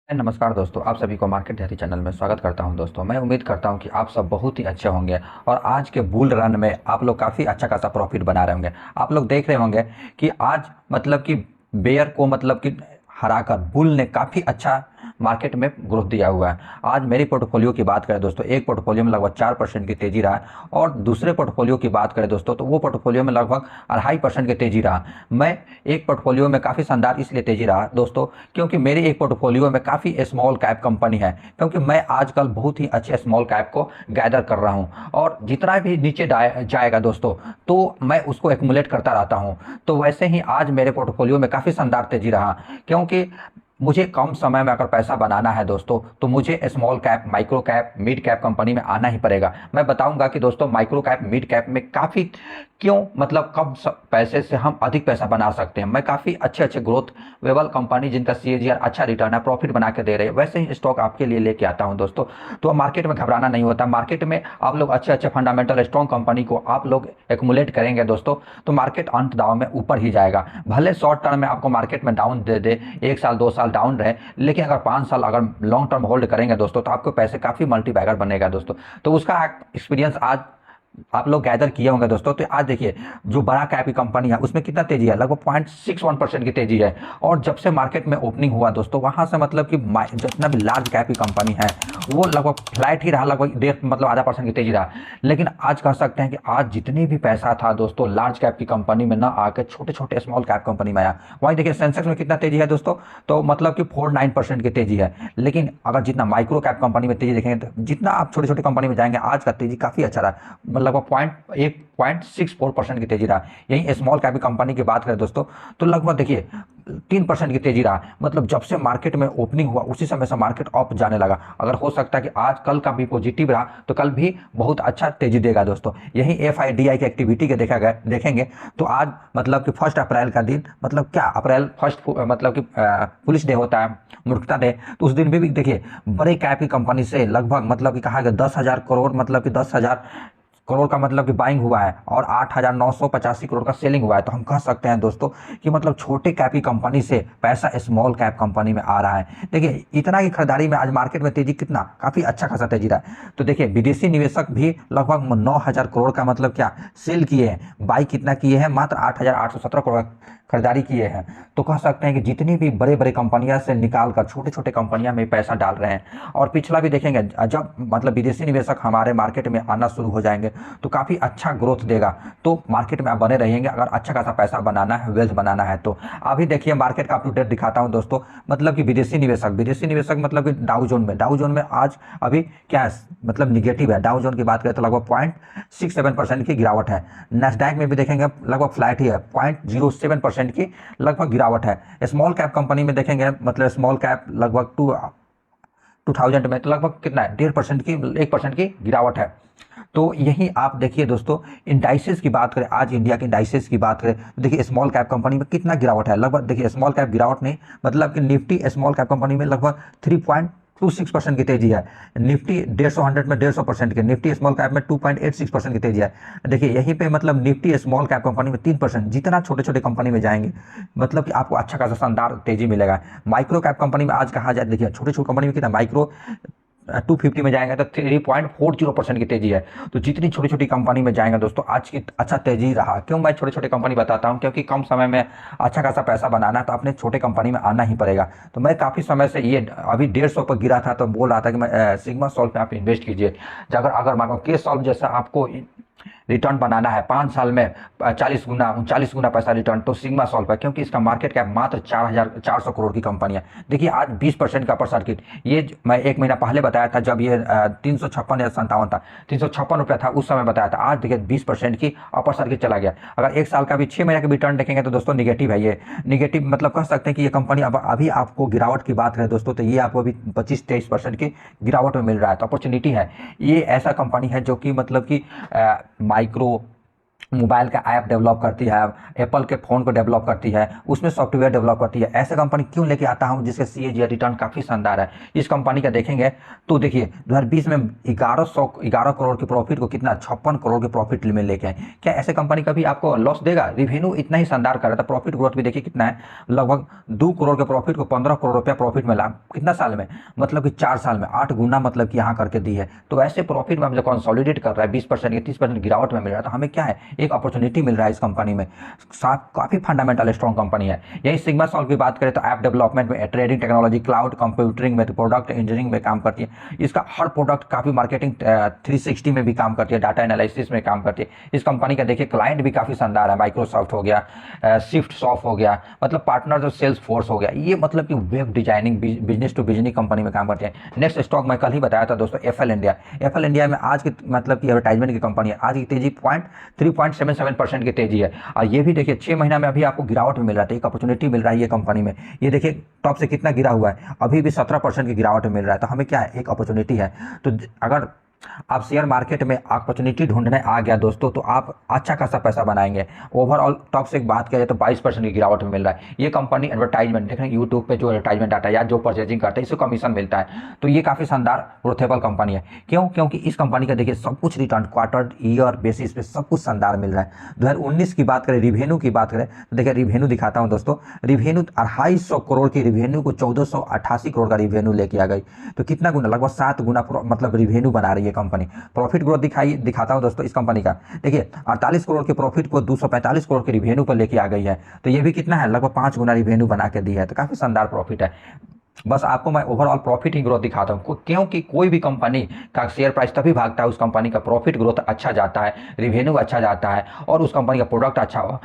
नमस्कार दोस्तों, आप सभी को मार्केट डायरी चैनल में स्वागत करता हूं। दोस्तों, मैं उम्मीद करता हूं कि आप सब बहुत ही अच्छे होंगे और आज के बुल रन में आप लोग काफ़ी अच्छा खासा प्रॉफिट बना रहे होंगे। आप लोग देख रहे होंगे कि आज मतलब कि बेयर को मतलब कि हराकर बुल ने काफ़ी अच्छा मार्केट में ग्रोथ दिया हुआ है। आज मेरी पोर्टफोलियो की बात करें दोस्तों, एक पोर्टफोलियो में लगभग 4% की तेजी रहा और दूसरे पोर्टफोलियो की बात करें दोस्तों तो वो पोर्टफोलियो में लगभग 2.5% की तेजी रहा। मैं एक पोर्टफोलियो में काफ़ी शानदार इसलिए तेजी रहा दोस्तों क्योंकि मेरे एक पोर्टफोलियो में काफ़ी स्मॉल कैप कंपनी है, क्योंकि मैं आजकल बहुत ही अच्छे स्मॉल कैप को गैदर कर रहा हूँ और जितना भी नीचे जाएगा दोस्तों तो मैं उसको एक्मुलेट करता रहता हूँ। तो वैसे ही आज मेरे पोर्टफोलियो में काफ़ी शानदार तेजी रहा क्योंकि मुझे कम समय में अगर पैसा बनाना है दोस्तों तो मुझे small cap, micro cap, mid cap company में आना ही पड़ेगा। मैं बताऊंगा कि दोस्तों माइक्रो कैप, मिड कैप में काफ़ी क्यों मतलब कम पैसे से हम अधिक पैसा बना सकते हैं। मैं काफ़ी अच्छे अच्छे ग्रोथ वेबल कंपनी जिनका CAGR अच्छा रिटर्न है, प्रॉफिट बना के दे रहे हैं, वैसे ही स्टॉक आपके लिए लेके आता हूं दोस्तों। तो मार्केट में घबराना नहीं होता। मार्केट में आप लोग अच्छे अच्छे फंडामेंटल स्ट्रॉन्ग कंपनी को आप लोग एक्मुलेट करेंगे दोस्तों तो मार्केट अंत दाव में ऊपर ही जाएगा। भले शॉर्ट टर्म में आपको मार्केट में डाउन दे दे, 1 साल 2 साल डाउन रहे, लेकिन अगर 5 साल अगर लॉन्ग टर्म होल्ड करेंगे दोस्तों तो आपको पैसे काफ़ी मल्टीबैगर बनेगा दोस्तों। तो उसका एक्सपीरियंस आज आप लोग गैदर किए होंगे दोस्तों। तो आज देखिए जो बड़ा कैप की कंपनी है उसमें कितना तेजी है, लगभग 0.61% की तेजी है। और जब से मार्केट में ओपनिंग हुआ दोस्तों वहां से मतलब कि जितना भी लार्ज कैप की कंपनी है वो लगभग फ्लैट ही रहा, लगभग 0.5% की तेजी रहा। लेकिन आज कह सकते हैं कि आज जितनी भी पैसा था दोस्तों लार्ज कैप की कंपनी में ना आकर छोटे छोटे स्मॉल कैप कंपनी में आया। वहीं देखिए सेंसेक्स में कितना तेजी है दोस्तों, तो मतलब कि 49% की तेजी है। लेकिन अगर जितना माइक्रो कैप कंपनी में तेजी देखेंगे तो जितना आप छोटी छोटी कंपनी में जाएंगे आज का तेजी काफी अच्छा रहा, लगभग 1.64% की तेजी रहा। यही स्मॉल कैप कंपनी की बात करें दोस्तों तो लगभग देखिए 3% की तेजी रहा। मतलब जब से मार्केट में ओपनिंग हुआ उसी समय से मार्केट अप जाने लगा। अगर हो सकता है कि आज कल का भी पॉजिटिव रहा तो कल भी बहुत अच्छा तेजी देगा दोस्तों। यही FIDI की एक्टिविटी के देखेंगे तो आज मतलब कि 1 अप्रैल का दिन, मतलब क्या अप्रैल फर्स्ट मतलब कि पुलिस डे होता है, मूर्खता डे, तो उस दिन भी देखिए बड़े कैप की कंपनी से लगभग मतलब कि कहा गया 10,000 करोड़, मतलब कि 10,000 करोड़ का मतलब कि बाइंग हुआ है और 8,985 करोड़ का सेलिंग हुआ है। तो हम कह सकते हैं दोस्तों कि मतलब छोटे कैप की कंपनी से पैसा स्मॉल कैप कंपनी में आ रहा है। देखिए इतना की खरीदारी में आज मार्केट में तेजी कितना काफी अच्छा खासा तेजी रहा है। तो देखिए विदेशी निवेशक भी लगभग 9,000 करोड़ का मतलब क्या सेल किए हैं, बाई कितना किए हैं, मात्र 8,817 करोड़ खरीदारी किए हैं। तो कह सकते हैं कि जितनी भी बड़े बड़े कंपनियां से निकाल कर छोटे छोटे कंपनियां में पैसा डाल रहे हैं। और पिछला भी देखेंगे जब मतलब विदेशी निवेशक हमारे मार्केट में आना शुरू हो जाएंगे तो काफ़ी अच्छा ग्रोथ देगा। तो मार्केट में आप बने रहेंगे अगर अच्छा खासा पैसा बनाना है, वेल्थ बनाना है। तो अभी देखिए मार्केट का अप टू डेट दिखाता हूं दोस्तों। मतलब कि विदेशी निवेशक मतलब कि डाउ जोन में आज अभी क्या है, मतलब निगेटिव है। डाउ जोन की बात करें तो लगभग 0.67% की गिरावट है। नेस्डैक में भी देखेंगे लगभग फ्लैट ही है, 0.07% की लगभग गिरावट है। स्मॉल कैप कंपनी में देखेंगे मतलब स्मॉल कैप लगभग 2000 में तो लगभग कितना है, 1.5% की, 1% की गिरावट है। तो यही आप देखिए दोस्तों इंडाइसेस की बात करें, आज इंडिया के इंडाइसेस की बात करें तो देखिए स्मॉल कैप कंपनी में कितना गिरावट है। लगभग देखिए स्मॉल कैप गिरावट नहीं, मतलब कि निफ्टी स्मॉल कैप कंपनी में लगभग 3.26% की तेजी है। निफ्टी 150 में 150% की, निफ्टी स्मॉल कैप में 2.86% की तेजी है। देखिए यहीं पे मतलब निफ्टी स्मॉल कैप कंपनी में 3%। जितना छोटे छोटे कंपनी में जाएंगे मतलब कि आपको अच्छा खासा शानदार तेजी मिलेगा। माइक्रो कैप कंपनी में आज कहा जाए देखिए छोटी छोटी कंपनी में कितना, माइक्रो 250 में जाएंगे तो 3.40% की तेजी है। तो जितनी छोटी छोटी कंपनी में जाएंगे दोस्तों आज की अच्छा तेजी रहा। क्यों मैं छोटे छोटे कंपनी बताता हूं, क्योंकि कम समय में अच्छा खासा पैसा बनाना है तो अपने छोटे कंपनी में आना ही पड़ेगा। तो मैं काफ़ी समय से ये अभी 150 पर गिरा था तो बोल रहा था कि मैं सिग्मा सॉल्व पे आप इन्वेस्ट कीजिए। अगर अगर मान लो के सॉल्व जैसा आपको रिटर्न बनाना है 5 साल में 40 गुना 39 गुना पैसा रिटर्न, तो सिग्मा सॉल्व है, क्योंकि इसका मार्केट कैप मात्र 4,400 करोड़ की कंपनी है। देखिए आज 20% का अपर सर्किट, ये मैं 1 महीना पहले बताया था जब ये 356 या 57 था, 356 रुपया था उस समय बताया था। आज देखिए 20% की अपर सर्किट चला गया। अगर 1 साल का भी 6 महीने का भी रिटर्न देखेंगे तो दोस्तों निगेटिव है। ये निगेटिव मतलब कह सकते हैं कि ये कंपनी अब अभी आपको गिरावट की बात करें दोस्तों तो ये आपको अभी 25-23% की गिरावट में मिल रहा है। तो अपॉर्चुनिटी है, ये ऐसा कंपनी है जो कि मतलब कि माइक्रो मोबाइल का ऐप डेवलप करती है, एप्पल के फ़ोन को डेवलप करती है, उसमें सॉफ्टवेयर डेवलप करती है। ऐसे कंपनी क्यों लेके आता हूँ जिसके CAGR रिटर्न काफ़ी शानदार है। इस कंपनी का देखेंगे तो देखिए 2020 में 11 करोड़ के प्रॉफिट को कितना 56 करोड़ के प्रॉफिट में लेके आए। क्या ऐसे कंपनी कभी आपको लॉस देगा? रिवेन्यू इतना ही शानदार कर रहा था, प्रॉफिट ग्रोथ भी देखिए कितना है, लगभग 2 करोड़ के प्रॉफिट को 15 करोड़ रुपया प्रॉफिट मिला। कितना साल में? मतलब कि 4 साल में 8 गुना मतलब कि यहाँ करके दी है। तो ऐसे प्रॉफिट में हम जो कंसोलिडेट कर रहा है 20% या 30% गिरावट में मिल रहा है, तो हमें क्या है, एक अपॉर्चुनिटी मिल रहा है इस कंपनी में। काफ़ी फंडामेंटल स्ट्रॉन्ग कंपनी है। यही सिग्मा सॉल्व की बात करें तो ऐप डेवलपमेंट में, ट्रेडिंग टेक्नोलॉजी, क्लाउड कंप्यूटिंग में, प्रोडक्ट इंजीनियरिंग में काम करती है। इसका हर प्रोडक्ट काफ़ी मार्केटिंग 360 में भी काम करती है, डाटा एनालिसिस में काम करती है। इस कंपनी का देखिए क्लाइंट भी काफ़ी शानदार है, माइक्रोसॉफ्ट हो गया, शिफ्ट सॉफ्ट हो गया, मतलब पार्टनर जो सेल्स फोर्स हो गया। ये मतलब कि web designing business to business company में काम करते हैं। नेक्स्ट स्टॉक मैं कल ही बताया था दोस्तों, एफएल इंडिया। एफएल इंडिया में आज की मतलब कि एडवर्टाइजमेंट की कंपनी है, आज की तेजी 3.77% की तेजी है। और ये भी देखिए 6 महीना में अभी आपको गिरावट में मिल रहा है, एक अपॉर्चुनिटी मिल रहा है ये कंपनी में। ये देखिए टॉप से कितना गिरा हुआ है, अभी भी 17% की गिरावट में मिल रहा है। तो हमें क्या है, एक अपॉर्चुनिटी है। तो अगर आप शेयर मार्केट में अपॉर्चुनिटी ढूंढने आ गया दोस्तों, तो आप अच्छा खासा पैसा बनाएंगे। ओवरऑल टॉप से एक बात किया जाए तो 22% की गिरावट में मिल रहा है। ये कंपनी एडवर्टाइजमेंट देख रहे हैं, यूट्यूब पे जो एडवर्टाइजमेंट आता है या जो परचेजिंग करते हैं, इसको कमीशन मिलता है। तो ये काफ़ी शानदार ग्रोथेबल कंपनी है। क्यों? क्योंकि इस कंपनी का देखिए सब कुछ रिटर्न क्वार्टर ईयर बेसिस पे सब कुछ शानदार मिल रहा है। 2019 की बात करें, रिवेन्यू की बात करें तो देखिए रिवेन्यू दिखाता हूँ दोस्तों। रिवेन्यू 250 करोड़ की रिवेन्यू को 1488 करोड़ का रिवेन्यू लेके आ गई। तो कितना गुना, लगभग 7 गुना मतलब रिवेन्यू बना रही है कंपनी। प्रॉफिट ग्रोथ दिखाता हूं दोस्तों इस कंपनी का। देखिए 48 करोड़ के प्रॉफिट को 245 करोड़ के रिवेन्यू पर लेके आ गई है। तो ये भी कितना है, लगभग 5 गुना रिवेन्यू बना के दी है। तो काफी शानदार प्रॉफिट है। बस आपको मैं ओवरऑल प्रॉफिट ही ग्रोथ दिखाता हूं, क्योंकि कोई भी कंपनी का शेयर प्राइस तभी भागता है उस कंपनी का प्रॉफिट ग्रोथ अच्छा जाता है, रिवेन्यू अच्छा जाता है और उस कंपनी का प्रोडक्ट अच्छा हो।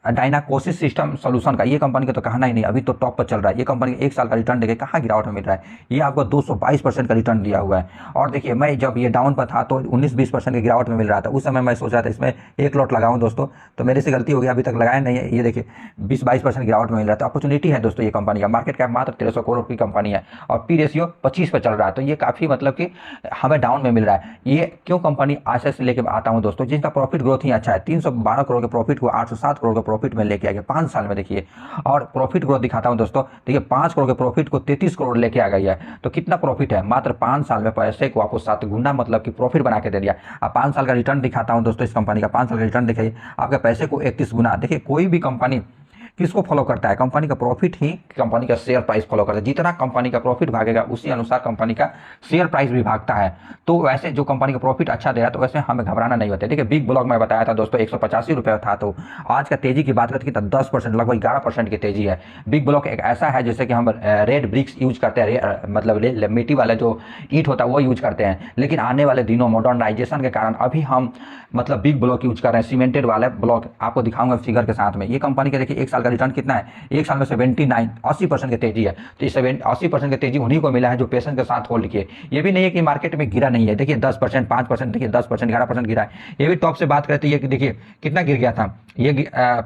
डायनाकोसिस सिस्टम सॉल्यूशन का, ये कंपनी का तो कहना ही नहीं, अभी तो टॉप पर चल रहा है। ये कंपनी का 1 साल का रिटर्न देखिए कहाँ गिरावट में मिल रहा है, ये आपको 222% का रिटर्न दिया हुआ है। और देखिए मैं जब ये डाउन पर था तो 19-20% की गिरावट में मिल रहा था। उस समय मैं सोच रहा था इसमें एक लॉट लगाऊं दोस्तों, तो मेरे से गलती हो गई, अभी तक लगाया नहीं है। ये देखिए 20-22% गिरावट में मिल रहा था। अपॉर्चुनिटी है दोस्तों ये कंपनी का। मार्केट कैप मात्र 1300 करोड़ की कंपनी है और पी रेशियो 25 पर चल रहा है। तो ये काफ़ी मतलब कि हमें डाउन में मिल रहा है। ये क्यों कंपनी आशा से लेकर आता हूँ दोस्तों, जिनका प्रॉफिट ग्रोथ ही अच्छा है। 312 करोड़ के प्रॉफिट को 807 करोड़ के प्रॉफिट में लेके आ गया 5 साल में। देखिए और प्रॉफिट ग्रोथ दिखाता हूं दोस्तों, देखिए 5 करोड़ के प्रॉफिट को 33 करोड़ लेके आ गई है। तो कितना प्रॉफिट है, मात्र 5 साल में पैसे को आपको 7 गुना मतलब कि प्रॉफिट बना के दे दिया। अब 5 साल का रिटर्न दिखाता हूं दोस्तों इस कंपनी का। 5 साल का रिटर्न देखिए आपके पैसे को 31 गुना। देखिए कोई भी कंपनी किसको फॉलो करता है, कंपनी का प्रॉफिट ही कंपनी का शेयर प्राइस फॉलो करता है। जितना कंपनी का प्रॉफिट भागेगा उसी अनुसार कंपनी का शेयर प्राइस भी भागता है। तो वैसे जो कंपनी का प्रॉफिट अच्छा दे रहा है तो वैसे हमें घबराना नहीं होता है। देखिए बिग ब्लॉक में बताया था दोस्तों 185 रुपये था, तो आज का तेजी की बात करते हैं 10%, लगभग 11% की तेजी है। बिग ब्लॉक एक ऐसा है जैसे कि हम रेड ब्रिक्स यूज करते हैं, मतलब मिट्टी वाला जो ईंट होता है वो यूज करते हैं। लेकिन आने वाले दिनों मॉडर्नाइजेशन के कारण अभी हम मतलब बिग ब्लॉक यूज कर रहे हैं, सीमेंटेड वाले ब्लॉक। आपको दिखाऊंगा फिगर के साथ में। ये कंपनी का देखिए 1 साल का रिटर्न कितना है, 1 साल में 80% की तेजी है। तो इस 80% की तेजी उन्हीं को मिला है जो पेशेंस के साथ होल्ड किए। ये भी नहीं है कि मार्केट में गिरा नहीं है। देखिए 10%, 5%, देखिए 10%, 11% गिरा है। ये भी टॉप से बात करें तो ये देखिए कितना गिर गया था, ये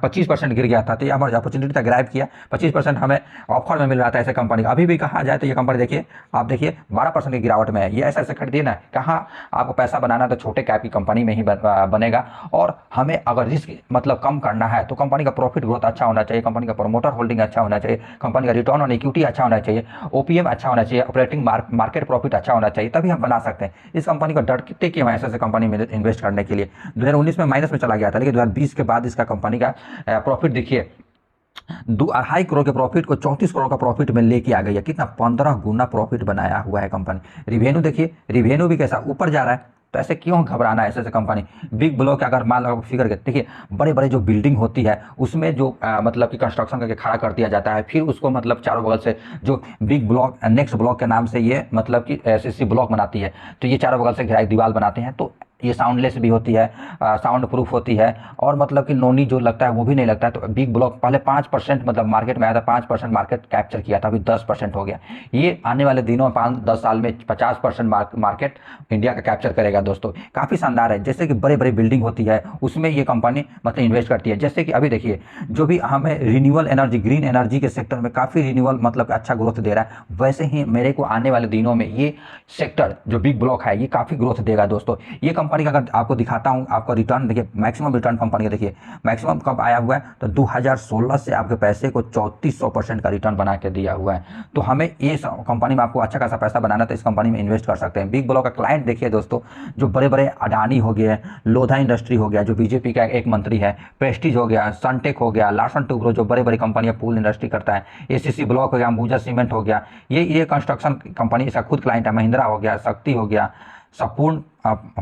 25% गिर गया था। तो ये हमारी अपॉर्चुनिटी था, ग्रैब किया। 25% हमें ऑफर में मिल रहा था ऐसे कंपनी। अभी भी कहा जाए तो ये कंपनी देखिए आप देखिए 12% की गिरावट में है। ये ऐसा ऐसे खरीदिए ना, कहाँ आपको पैसा बनाना तो छोटे कैप की कंपनी में ही बनेगा। और हमें अगर रिस्क मतलब कम करना है तो कंपनी का प्रॉफिट ग्रोथ अच्छा होना चाहिए, कंपनी का प्रमोटर होल्डिंग अच्छा होना चाहिए, कंपनी का रिटर्न ऑन इक्विटी अच्छा होना चाहिए, ओपीएम अच्छा होना चाहिए, ऑपरेटिंग मार्केट प्रॉफिट अच्छा होना चाहिए, तभी हम बना सकते हैं। इस कंपनी को डरते कि हम ऐसे कंपनी में इन्वेस्ट करने के लिए 2019 में माइनस में चला गया था, लेकिन 2020 के बाद इसका कंपनी का प्रॉफिट देखिए 2.5 करोड़ के प्रॉफिट को 34 करोड़ का प्रॉफिट में लेके आ गई है। कितना 15 गुना प्रॉफिट बनाया हुआ है कंपनी। रिवेन्यू देखिए, रिवेन्यू भी कैसा ऊपर जा रहा है। तो ऐसे क्यों घबराना है ऐसे कंपनी। बिग ब्लॉक अगर मान लो फिगर के देखिए, बड़े बड़े जो बिल्डिंग होती है उसमें जो मतलब कि कंस्ट्रक्शन करके खड़ा कर दिया जाता है, फिर उसको मतलब चारों बगल से जो बिग ब्लॉक नेक्स्ट ब्लॉक के नाम से ये मतलब कि एसएससी ब्लॉक बनाती है। तो ये चारों बगल से घेराई दीवार बनाते हैं। तो ये साउंडलेस भी होती है, साउंड प्रूफ होती है और मतलब कि नोनी जो लगता है वो भी नहीं लगता है। तो बिग ब्लॉक पहले 5% मतलब मार्केट में आया था, 5% मार्केट कैप्चर किया था, अभी 10% हो गया। ये आने वाले दिनों में 5-10 साल में 50% मार्केट इंडिया का कैप्चर करेगा दोस्तों। काफ़ी शानदार है। जैसे कि बड़े बड़े बिल्डिंग होती है उसमें ये कंपनी मतलब इन्वेस्ट करती है। जैसे कि अभी देखिए जो भी हमें रिन्यूएबल एनर्जी, ग्रीन एनर्जी के सेक्टर में काफ़ी रिन्यूएबल मतलब अच्छा ग्रोथ दे रहा है, वैसे ही मेरे को आने वाले दिनों में ये सेक्टर जो बिग ब्लॉक है ये काफ़ी ग्रोथ देगा दोस्तों। ये कंपनी कंपनी का अगर आपको दिखाता हूँ, आपको रिटर्न देखिए, मैक्सिमम रिटर्न कंपनी का देखिए, मैक्सिमम कब आया हुआ है तो 2016 से आपके पैसे को 3400% का रिटर्न बना के दिया हुआ है। तो हमें ये कंपनी में आपको अच्छा खासा पैसा बनाना तो इस कंपनी में इन्वेस्ट कर सकते हैं। बिग ब्लॉक का क्लाइंट देखिए दोस्तों, जो बड़े बड़े अडानी हो गए, लोधा इंडस्ट्री हो गया जो बीजेपी का एक मंत्री है, प्रेस्टीज हो गया, सनटेक हो गया, लार्सन टुब्रो जो बड़े बड़ी कंपनियां पूल इंडस्ट्री करता है, एसीसी ब्लॉक हो गया, अंबुजा सीमेंट हो गया, ये कंस्ट्रक्शन कंपनी इसका खुद क्लाइंट है, महिंद्रा हो गया, शक्ति हो गया, संपूर्ण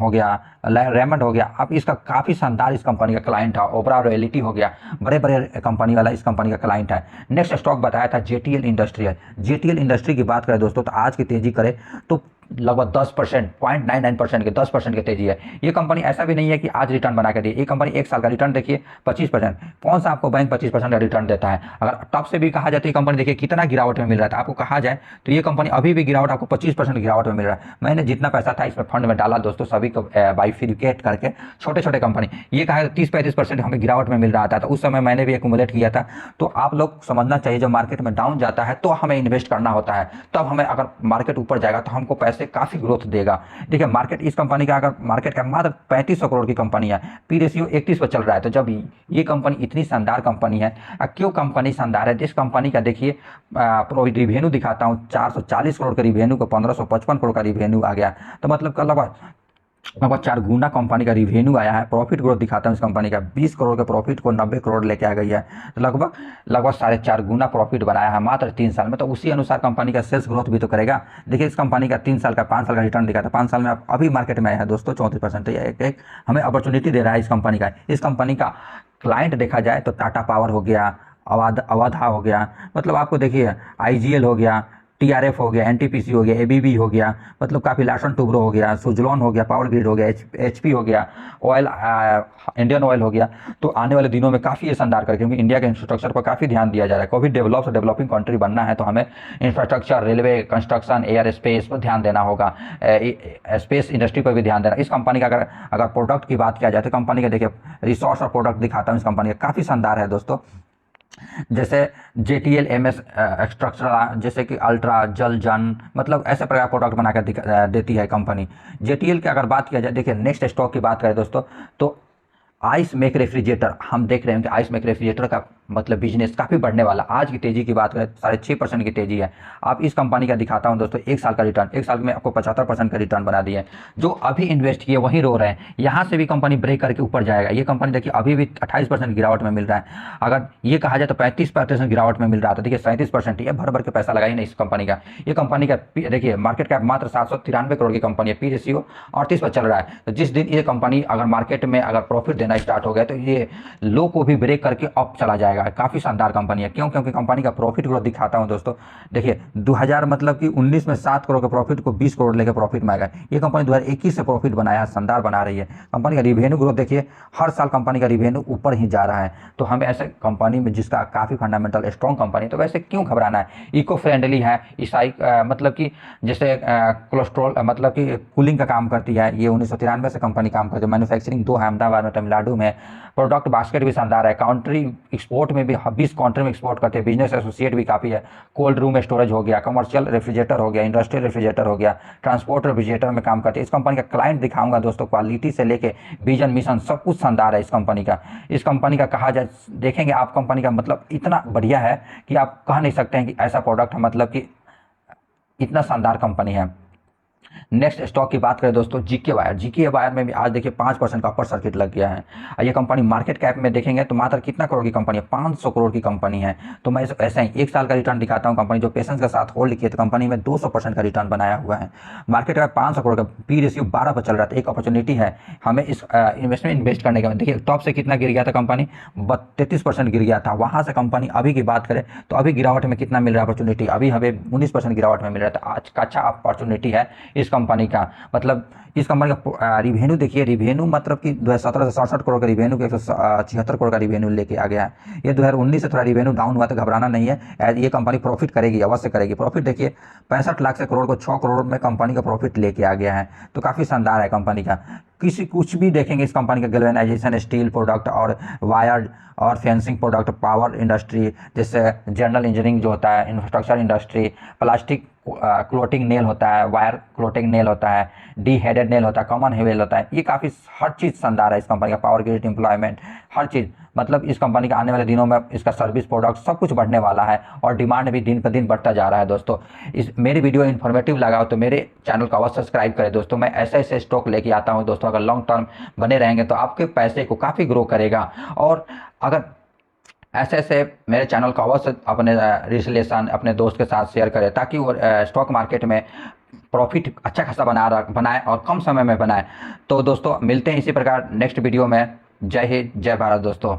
हो गया, रेमंड हो गया। अब इसका काफ़ी शानदार इस कंपनी का क्लाइंट है। ओबरा रॉयल्टी हो गया, बड़े बड़े कंपनी वाला इस कंपनी का क्लाइंट है। नेक्स्ट स्टॉक बताया था जेटीएल इंडस्ट्रियल। जेटीएल इंडस्ट्री की बात करें दोस्तों तो आज की तेजी करें तो लगभग 10%, 0.99% के 10% की तेजी है। ये कंपनी ऐसा भी नहीं है कि आज रिटर्न बना के दी, ये कंपनी एक साल का रिटर्न देखिए 25%। कौन सा आपको बैंक 25% का रिटर्न देता है? अगर टॉप से भी कहा जाए तो ये कंपनी देखिए कितना गिरावट में मिल रहा था। आपको कहा जाए तो ये कंपनी अभी भी गिरावट, आपको 25% गिरावट में मिल रहा है। मैंने जितना पैसा था इसमें फंड में डाला दोस्तों, सभी को बाइफिकेट करके छोटे छोटे कंपनी, ये कहा 30-35% हमें गिरावट में मिल रहा था, तो उस समय मैंने भी एक्यूमुलेट किया था। तो आप लोग समझना चाहिए जब मार्केट में डाउन जाता है तो हमें इन्वेस्ट करना होता है, तब हमें अगर मार्केट ऊपर जाएगा तो हमको पैसे काफ़ी ग्रोथ देगा। देखिए मार्केट इस कंपनी का, अगर मार्केट का मात्र 3500 करोड़ की कंपनी है, पी रेशियो 31 पर चल रहा है। तो जब ये कंपनी इतनी शानदार कंपनी है, क्यों कंपनी शानदार है? इस कंपनी का देखिए रिवेन्यू दिखाता हूँ, 440 करोड़ का रिवेन्यू को 1555 करोड़ का रिवेन्यू आ गया। तो मतलब लगभग 4 गुना कंपनी का रिवेन्यू आया है। प्रॉफिट ग्रोथ दिखाता हूँ इस कंपनी का, 20 करोड़ के प्रॉफिट को 90 करोड़ लेके आ गई है। तो लगभग 4.5 गुना प्रॉफिट बनाया है मात्र 3 साल में। तो उसी अनुसार कंपनी का सेल्स ग्रोथ भी तो करेगा। देखिए इस कंपनी का 3 साल का 5 साल का रिटर्न दिखा था, 5 साल में आप अभी मार्केट में आया है दोस्तों 34%। एक हमें अपॉर्चुनिटी दे रहा है इस कंपनी का। इस कंपनी का क्लाइंट देखा जाए तो टाटा पावर हो गया, अवाधा हो गया, मतलब आपको देखिए IGL हो गया, TRF हो गया, NTPC हो गया, ABB हो गया, मतलब काफ़ी लार्सन टुब्रो हो गया, सुजलॉन हो गया, पावर ग्रिड हो गया, HP हो गया, ऑयल इंडियन ऑयल हो गया। तो आने वाले दिनों में काफ़ी ये शानदार कर, क्योंकि इंडिया के इंफ्रास्ट्रक्चर पर काफ़ी ध्यान दिया जा रहा है। कोई भी डेवलपिंग कंट्री बनना है तो हमें infrastructure, railway, construction, air space पर ध्यान देना होगा, स्पेस इंडस्ट्री पर भी ध्यान देना। इस कंपनी का अगर प्रोडक्ट की बात किया जाए तो कंपनी का देखिए रिसोर्स और प्रोडक्ट दिखाता हूँ इस कंपनी का, काफ़ी शानदार है दोस्तों। जैसे JTL MS स्ट्रक्चर, जैसे कि अल्ट्रा, जल जन, मतलब ऐसे प्रकार प्रोडक्ट बनाकर देती है कंपनी। JTL की अगर बात किया जाए, देखिए नेक्स्ट स्टॉक की बात करें दोस्तों तो आइस मेक रेफ्रिजरेटर, हम देख रहे हैं कि आइस मेक रेफ्रिजरेटर का मतलब बिजनेस काफ़ी बढ़ने वाला। आज की तेजी की बात करें 6.5% की तेजी है। आप इस कंपनी का दिखाता हूं दोस्तों, एक साल का रिटर्न, एक साल में आपको 75% का रिटर्न बना दिए। जो अभी इन्वेस्ट किए वहीं रो रहे हैं, यहाँ से भी कंपनी ब्रेक करके ऊपर जाएगा। ये कंपनी देखिए अभी भी 28% गिरावट में मिल रहा है। अगर ये कहा जाए तो 35% गिरावट में मिल रहा था, देखिए 37%। ये भर भर के पैसा लगाइए ना इस कंपनी का। ये कंपनी का देखिए मार्केट कैप मात्र 793 करोड़ की कंपनी है, पी रेशियो 38 पर चल रहा है। तो जिस दिन ये कंपनी अगर मार्केट में अगर प्रॉफिट देना स्टार्ट हो गया तो ये लो को भी ब्रेक करके अप चला जाएगा। काफ़ी शानदार कंपनी है। क्यों? क्योंकि कंपनी का प्रॉफिट ग्रोथ दिखाता हूं दोस्तों। देखिए 2000 मतलब कि 19 में 7 करोड़ के प्रॉफिट को 20 करोड़ लेकर प्रॉफिट में आएगा। ये कंपनी 2021 से प्रॉफिट बनाया, शानदार बना रही है। कंपनी का रिवेन्यू ग्रोथ देखिए, हर साल कंपनी का रिवेन्यू ऊपर ही जा रहा है। तो हमें ऐसे कंपनी में जिसका काफ़ी फंडामेंटल स्ट्रॉन्ग कंपनी, तो वैसे क्यों घबराना है? इको फ्रेंडली है, ईसाई मतलब कि जैसे कोलेस्ट्रॉल मतलब कि कूलिंग का काम करती है। ये 1993 से कंपनी काम करती है। मैन्युफैक्चरिंग 2 है, अहमदाबाद में, तमिलनाडु में। प्रोडक्ट बास्केट भी शानदार है। काउंट्री एक्सपोर्ट में भी 20 कंट्री में एक्सपोर्ट करते हैं। बिजनेस एसोसिएट भी काफ़ी है। कोल्ड रूम स्टोरेज हो गया, कमर्शियल रेफ्रिजरेटर हो गया, इंडस्ट्रियल रेफ्रिजरेटर हो गया, ट्रांसपोर्ट रेफ्रिजरेटर में काम करते हैं। इस कंपनी का क्लाइंट दिखाऊंगा दोस्तों, क्वालिटी से लेके विजन मिशन सब कुछ शानदार है इस कंपनी का। इस कंपनी का कहा जाए, देखेंगे आप कंपनी का मतलब इतना बढ़िया है कि आप कह नहीं सकते हैं कि ऐसा प्रोडक्ट है, मतलब कि इतना शानदार कंपनी है। नेक्स्ट स्टॉक की बात करें दोस्तों, जीके वायर। जीके वायर में भी आज देखिए 5% का अपर सर्किट लग गया है। ये कंपनी मार्केट कैप में देखेंगे तो मात्र कितना करोड़ की कंपनी है? 500 करोड़ की कंपनी है। तो मैं ऐसा ही एक साल का रिटर्न दिखाता हूं। कंपनी जो पेशेंस के साथ होल्ड किए तो कंपनी में 200% का रिटर्न बनाया हुआ है। मार्केट कैप 500 करोड़ का, पी रेशियो 12 पर चल रहा था। एक अपॉर्चुनिटी है हमें इस इन्वेस्ट करने का। देखिए टॉप से कितना गिर गया था कंपनी? 33% गिर गया था। वहां से कंपनी अभी की बात करें तो अभी गिरावट में कितना मिल रहा है अपॉर्चुनिटी? अभी हमें 19% गिरावट में मिल रहा था। आज का अच्छा अपॉर्चुनिटी है इस कंपनी का। मतलब इस कंपनी का रिवेन्यू देखिए, रिवेन्यू मतलब कि 2017 से 67 करोड़ का रिवेन्यू के 176 करोड़ का रिवेन्यू लेके आ गया है। ये 2019 से थोड़ा रिवेन्यू डाउन हुआ तो घबराना नहीं है। ये कंपनी प्रॉफिट करेगी, अवश्य करेगी प्रॉफिट। देखिए 65 लाख से करोड़ को 6 करोड़ में कंपनी का प्रॉफिट लेके आ गया है। तो काफ़ी शानदार है कंपनी का। किसी कुछ भी देखेंगे इस कंपनी का, गैल्वेनाइजेशन स्टील प्रोडक्ट और वायर और फेंसिंग प्रोडक्ट, पावर इंडस्ट्री जैसे जनरल इंजीनियरिंग जो होता है, infrastructure industry, plastic clotting nail होता है, वायर क्लोटिंग नेल होता है, डी हेडेड नेल होता है, कॉमन हेवेल होता है। ये काफ़ी हर चीज़ शानदार है इस कंपनी का, पावर ग्रिड एम्प्लॉयमेंट हर चीज़। मतलब इस कंपनी का आने वाले दिनों में इसका सर्विस प्रोडक्ट सब कुछ बढ़ने वाला है और डिमांड भी दिन पर दिन बढ़ता जा रहा है दोस्तों। इस मेरी वीडियो इन्फॉर्मेटिव लगा हो तो मेरे चैनल को अवश्य सब्सक्राइब करें दोस्तों। मैं ऐसे ऐसे स्टॉक लेके आता हूँ दोस्तों, अगर लॉन्ग टर्म बने रहेंगे तो आपके पैसे को काफ़ी ग्रो करेगा। और अगर ऐसे ऐसे मेरे चैनल को अवश्य अपने रिलेशन अपने दोस्त के साथ शेयर करें ताकि वो स्टॉक मार्केट में प्रॉफिट अच्छा खासा बनाए और कम समय में बनाए। तो दोस्तों मिलते हैं इसी प्रकार नेक्स्ट वीडियो में। जय हिंद, जय भारत दोस्तों।